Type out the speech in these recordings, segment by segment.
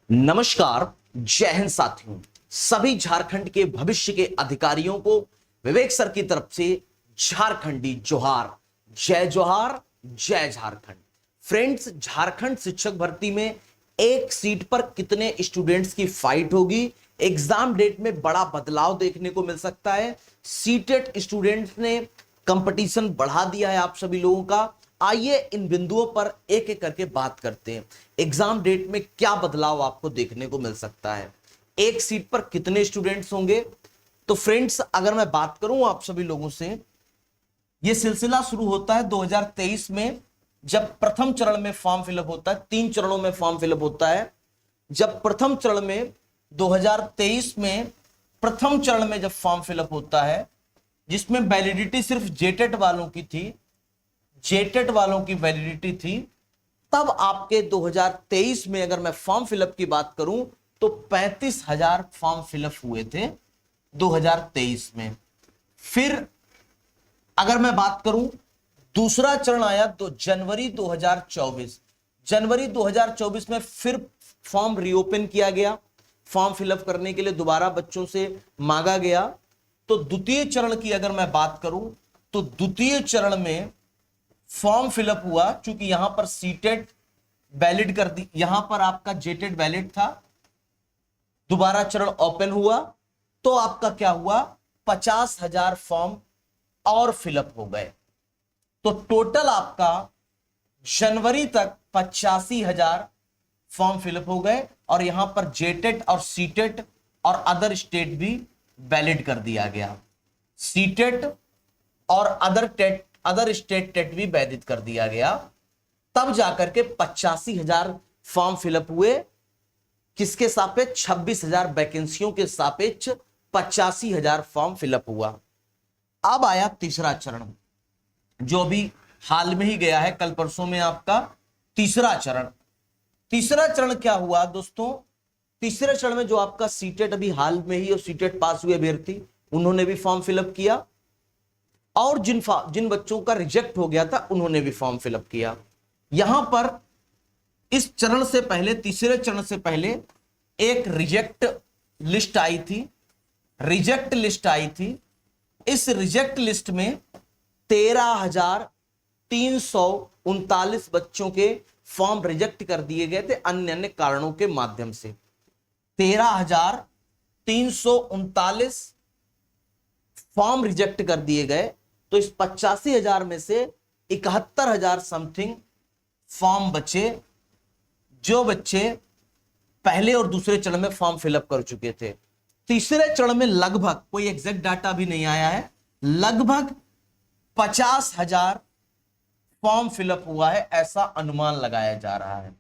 नमस्कार, जय हिंद साथियों। सभी झारखंड के भविष्य के अधिकारियों को विवेक सर की तरफ से झारखंडी जोहार। जय झारखंड। फ्रेंड्स, झारखंड शिक्षक भर्ती में एक सीट पर कितने स्टूडेंट्स की फाइट होगी, एग्जाम डेट में बड़ा बदलाव देखने को मिल सकता है। सीटेट स्टूडेंट्स ने कंपटीशन बढ़ा दिया है आप सभी लोगों का। आइए इन बिंदुओं पर एक एक करके बात करते हैं। एग्जाम डेट में क्या बदलाव आपको देखने को मिल सकता है, एक सीट पर कितने स्टूडेंट्स होंगे। तो फ्रेंड्स, अगर मैं बात करूं आप सभी लोगों से, यह सिलसिला शुरू होता है 2023 में, जब प्रथम चरण में फॉर्म फिलअप होता है। 3 चरणों में फॉर्म फिलअप होता है। जब प्रथम चरण में 2023 में प्रथम चरण में जब फॉर्म फिलअप होता है, जिसमें वैलिडिटी सिर्फ जेटेट वालों की थी, जेटेट वालों की वैलिडिटी थी, तब आपके 2023 में अगर मैं फॉर्म फिलअप की बात करूं तो 35,000 फॉर्म फिलअप हुए थे 2023 में। फिर अगर मैं बात करूं, दूसरा चरण आया तो जनवरी 2024। जनवरी 2024 में फिर फॉर्म रीओपन किया गया, फॉर्म फिलअप करने के लिए दोबारा बच्चों से मांगा गया। तो द्वितीय चरण की अगर मैं बात करूं तो द्वितीय चरण में फॉर्म फिलअप हुआ, चूंकि यहां पर सीटेट वैलिड कर दी, यहां पर आपका जेटेट वैलिड था, दोबारा चरण ओपन हुआ तो आपका क्या हुआ, 50,000 फॉर्म और फिलअप हो गए। तो टोटल आपका जनवरी तक 85,000 फॉर्म फिलअप हो गए, और यहां पर जेटेट और सीटेट और अदर स्टेट भी वैलिड कर दिया गया। सीटेट और अदर स्टेट टेट भी वैलिड कर दिया गया। तब जाकर के 85,000 फॉर्म फिलअप हुए। किसके सापेक्ष? 26,000 वैकेंसियों के सापेक्ष 85,000 फॉर्म फिलअप हुआ। अब आया तीसरा चरण, जो भी हाल में ही गया है, कल परसों में आपका तीसरा चरण। तीसरा चरण क्या हुआ दोस्तों? तीसरे चरण में जो आपका सीटेट अभी हाल में ही और सीटेट पास हुए अभ्यर्थी, उन्होंने भी फॉर्म फिलअप किया, और जिन बच्चों का रिजेक्ट हो गया था उन्होंने भी फॉर्म फिलअप किया। यहां पर इस चरण से पहले, तीसरे चरण से पहले एक रिजेक्ट लिस्ट आई थी। रिजेक्ट लिस्ट आई थी। इस रिजेक्ट लिस्ट में 13,339 बच्चों के फॉर्म रिजेक्ट कर दिए गए थे अन्य अन्य कारणों के माध्यम से। 13,339 फॉर्म रिजेक्ट कर दिए गए। तो इस 85,000 में से 71,000 समथिंग फॉर्म बचे, जो बच्चे पहले और दूसरे चरण में फॉर्म फिलअप कर चुके थे। तीसरे चरण में लगभग, कोई एग्जैक्ट डाटा भी नहीं आया है, लगभग 50,000 फॉर्म फिलअप हुआ है, ऐसा अनुमान लगाया जा रहा है।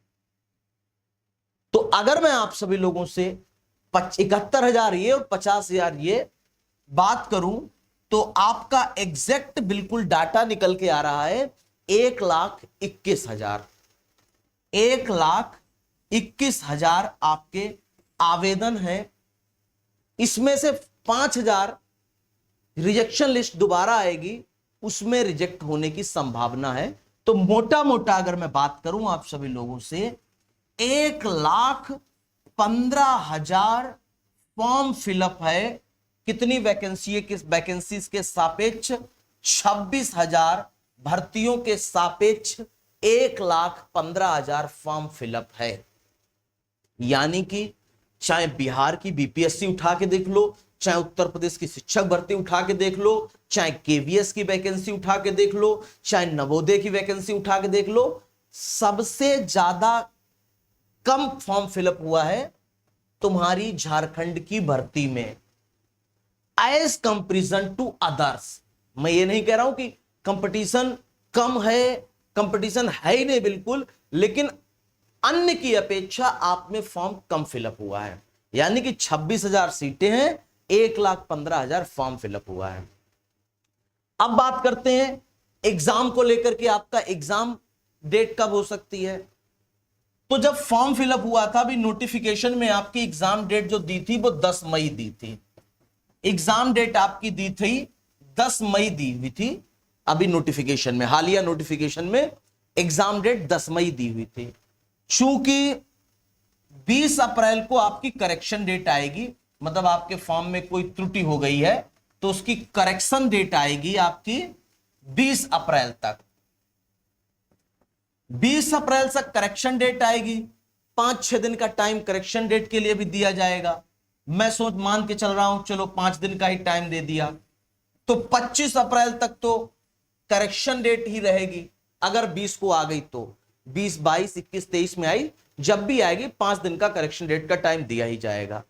तो अगर मैं आप सभी लोगों से 71,000 ये और 50,000 ये बात करूं, तो आपका एग्जैक्ट बिल्कुल डाटा निकल के आ रहा है 1,21,000। 1,21,000 आपके आवेदन हैं। इसमें से 5,000 रिजेक्शन लिस्ट दोबारा आएगी, उसमें रिजेक्ट होने की संभावना है। तो मोटा मोटा अगर मैं बात करूं आप सभी लोगों से, 1,15,000 फॉर्म फिलअप है। कितनी वैकेंसीज के सापेक्ष? 26,000 भर्तियों के सापेक्ष 1,15,000 फॉर्म फिलअप है। यानी कि चाहे बिहार की बीपीएससी उठा के देख लो, चाहे उत्तर प्रदेश की शिक्षक भर्ती उठा के देख लो, चाहे केवीएस की वैकेंसी उठा के देख लो, चाहे नवोदय की वैकेंसी उठा के देख लो, सबसे ज्यादा कम फॉर्म फिलअप हुआ है तुम्हारी झारखंड की भर्ती में, एज कंपेरिजन टू अदर्स। मैं ये नहीं कह रहा हूं कि कंपटीशन कम है, कंपटीशन है ही नहीं बिल्कुल, लेकिन अन्य की अपेक्षा आप में फॉर्म कम फिलअप हुआ है। यानी कि 26,000 सीटें हैं, 1,15,000 फॉर्म फिलअप हुआ है। अब बात करते हैं एग्जाम को लेकर के, आपका एग्जाम डेट कब हो सकती है। तो जब फॉर्म फिलअप हुआ था, अभी नोटिफिकेशन में आपकी एग्जाम डेट जो दी थी वो 10 मई दी थी। एग्जाम डेट आपकी दी थी 10 मई दी हुई थी। अभी नोटिफिकेशन में, हालिया नोटिफिकेशन में एग्जाम डेट 10 मई दी हुई थी। चूंकि 20 अप्रैल को आपकी करेक्शन डेट आएगी, मतलब आपके फॉर्म में कोई त्रुटि हो गई है तो उसकी करेक्शन डेट आएगी आपकी 20 अप्रैल तक। 20 अप्रैल तक करेक्शन डेट आएगी। 5-6 दिन का टाइम करेक्शन डेट के लिए भी दिया जाएगा। मैं सोच मान के चल रहा हूं, चलो 5 दिन का ही टाइम दे दिया, तो 25 अप्रैल तक तो करेक्शन डेट ही रहेगी। अगर 20 को आ गई तो 20, 22, 21, 23 में आई, जब भी आएगी 5 दिन का करेक्शन डेट का टाइम दिया ही जाएगा।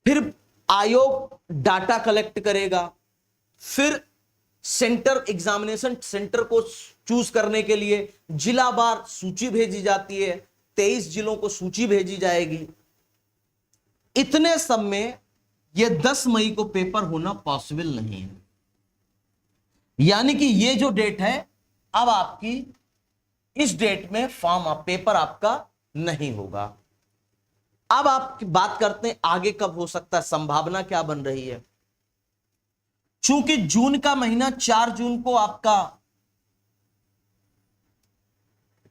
फिर आयोग डाटा कलेक्ट करेगा, फिर सेंटर एग्जामिनेशन सेंटर को चूज करने के लिए जिलावार सूची भेजी जाती है। 23 जिलों को सूची भेजी जाएगी। इतने सब में यह 10 मई को पेपर होना पॉसिबल नहीं है। यानी कि ये जो डेट है, अब आपकी इस डेट में फॉर्म पेपर आपका नहीं होगा। अब आप बात करते हैं आगे कब हो सकता है, संभावना क्या बन रही है। चूंकि जून का महीना 4 जून को आपका,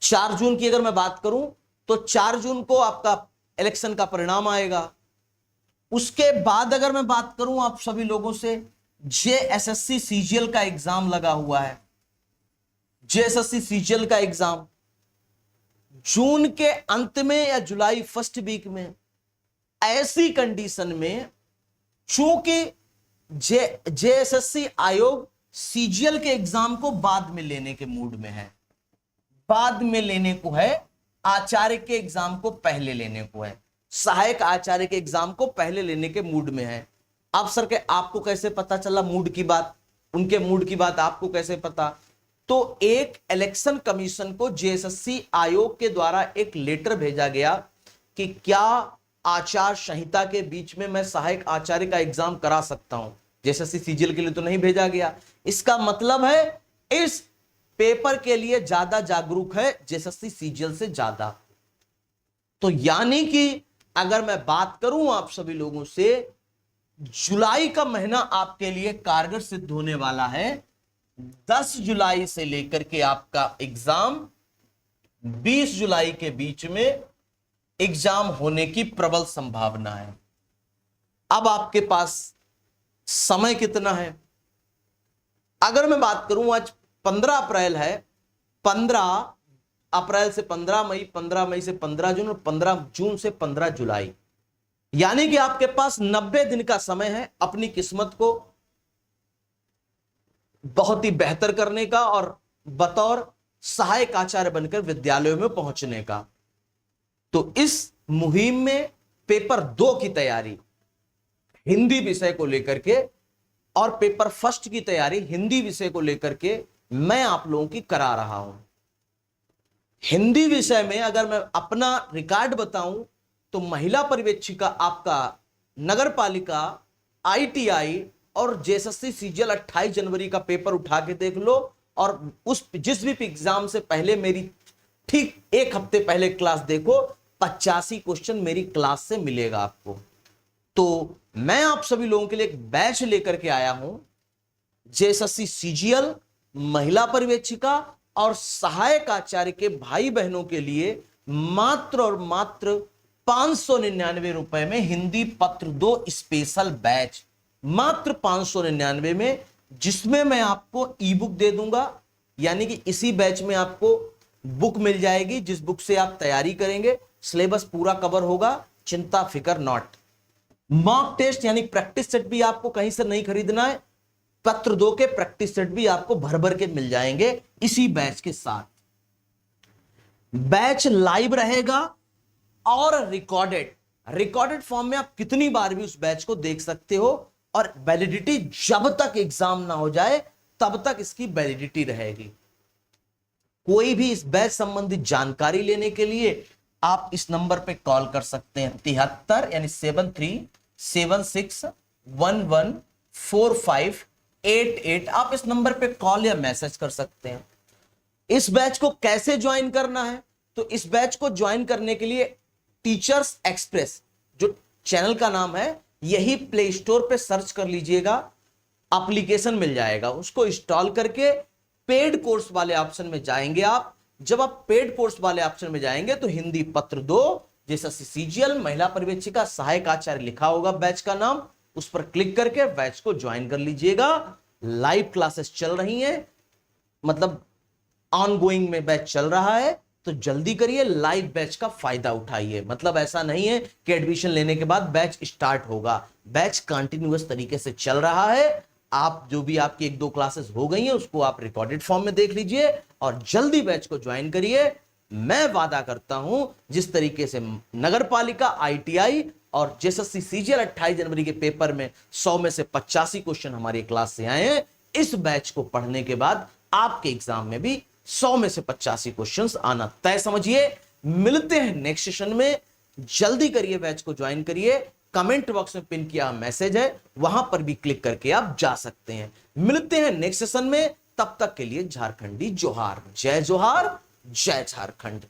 4 जून की अगर मैं बात करूं तो 4 जून को आपका इलेक्शन का परिणाम आएगा। उसके बाद अगर मैं बात करूं आप सभी लोगों से, जेएसएससी सीजीएल का एग्जाम लगा हुआ है। जेएसएससी सीजीएल का एग्जाम जून के अंत में या जुलाई फर्स्ट वीक में। ऐसी कंडीशन में चूंकि जेएसएससी आयोग सीजीएल के एग्जाम को बाद में लेने के मूड में है, बाद में लेने को है, आचार्य के एग्जाम को पहले लेने को है, सहायक आचार्य के एग्जाम को पहले लेने के मूड में है। अब सर के आपको कैसे पता चला मूड की बात, उनके मूड की बात आपको कैसे पता? तो एक इलेक्शन कमीशन को जेएसएससी आयोग के द्वारा एक लेटर भेजा गया कि क्या आचार संहिता के बीच में मैं सहायक आचार्य का एग्जाम करा सकता हूं। जेएसएससी सीजीएल के लिए तो नहीं भेजा गया। इसका मतलब है इस पेपर के लिए ज्यादा जागरूक है जेएसएससी सीजीएल से ज्यादा। तो यानी कि अगर मैं बात करूं आप सभी लोगों से, जुलाई का महीना आपके लिए कारगर सिद्ध होने वाला है। 10 जुलाई से लेकर के आपका एग्जाम 20 जुलाई के बीच में एग्जाम होने की प्रबल संभावना है। अब आपके पास समय कितना है? अगर मैं बात करूं आज 15 अप्रैल है, 15 अप्रैल से 15 मई, 15 मई से 15 जून और 15 जून से 15 जुलाई, यानी कि आपके पास 90 दिन का समय है अपनी किस्मत को बहुत ही बेहतर करने का और बतौर सहायक आचार्य बनकर विद्यालयों में पहुंचने का। तो इस मुहिम में पेपर 2 की तैयारी हिंदी विषय को लेकर के और पेपर फर्स्ट की तैयारी हिंदी विषय को लेकर के मैं आप लोगों की करा रहा हूं। हिंदी विषय में अगर मैं अपना रिकॉर्ड बताऊं तो महिला पर्यवेक्षिका आपका नगर पालिका, आईटीआई और जेएसएससी सीजीएल 28 जनवरी का पेपर उठा के देख लो, और उस जिस भी एग्जाम से पहले मेरी ठीक 1 हफ्ते पहले क्लास देखो, 85 क्वेश्चन मेरी क्लास से मिलेगा आपको। तो मैं आप सभी लोगों के लिए एक बैच लेकर के आया हूं, जेएसएससी सीजीएल, महिला पर्यवेक्षिका और सहायक आचार्य के भाई बहनों के लिए मात्र और मात्र 599 रुपए में हिंदी पत्र 2 स्पेशल बैच, मात्र 599 में, जिसमें मैं आपको ई बुक दे दूंगा। यानी कि इसी बैच में आपको बुक मिल जाएगी जिस बुक से आप तैयारी करेंगे, सिलेबस पूरा कवर होगा, चिंता फिकर नॉट। मॉक टेस्ट यानी प्रैक्टिस सेट भी आपको कहीं से नहीं खरीदना है, पत्र 2 के प्रैक्टिस सेट भी आपको भर भर के मिल जाएंगे इसी बैच के साथ। बैच लाइव रहेगा और रिकॉर्डेड फॉर्म में आप कितनी बार भी उस बैच को देख सकते हो, और वैलिडिटी जब तक एग्जाम ना हो जाए तब तक इसकी वैलिडिटी रहेगी। कोई भी इस बैच संबंधित जानकारी लेने के लिए आप इस नंबर पे कॉल कर सकते हैं, 73 यानी 7376114588। आप इस नंबर पे कॉल या मैसेज कर सकते हैं। इस बैच को कैसे ज्वाइन करना है? तो इस बैच को ज्वाइन करने के लिए टीचर्स एक्सप्रेस जो चैनल का नाम है, यही प्ले स्टोर पे सर्च कर लीजिएगा, एप्लीकेशन मिल जाएगा, उसको इंस्टॉल करके पेड कोर्स वाले ऑप्शन में जाएंगे आप। जब आप पेड कोर्स वाले ऑप्शन में जाएंगे तो हिंदी पत्र 2 जेएसएससी सीजीएल महिला पर्यवेक्षिका सहायक आचार्य लिखा होगा बैच का नाम, उस पर क्लिक करके बैच को ज्वाइन कर लीजिएगा। लाइव क्लासेस चल रही हैं, मतलब ऑनगोइंग में बैच चल रहा है, तो जल्दी करिए, लाइव बैच का फायदा उठाइए। मतलब ऐसा नहीं है कि एडमिशन लेने के बाद बैच स्टार्ट होगा, बैच कंटिन्यूअस तरीके से चल रहा है। आप जो भी आपकी 1-2 क्लासेस हो गई हैं उसको आप रिकॉर्डेड फॉर्म में देख लीजिए और जल्दी बैच को ज्वाइन करिए। मैं वादा करता हूं जिस तरीके से नगर पालिका, आईटीआई और जेएसएससी सीजीएल 28 जनवरी के पेपर में 100 में से 85 क्वेश्चन हमारी क्लास से आए हैं, इस बैच को पढ़ने के बाद आपके एग्जाम में भी 100 में से 85 क्वेश्चंस आना तय समझिए। मिलते हैं नेक्स्ट सेशन में, जल्दी करिए, बैच को ज्वाइन करिए। कमेंट बॉक्स में पिन किया मैसेज है, वहां पर भी क्लिक करके आप जा सकते हैं। मिलते हैं नेक्स्ट सेशन में, तब तक के लिए झारखंडी जोहार, जय जोहार, जय झारखंड।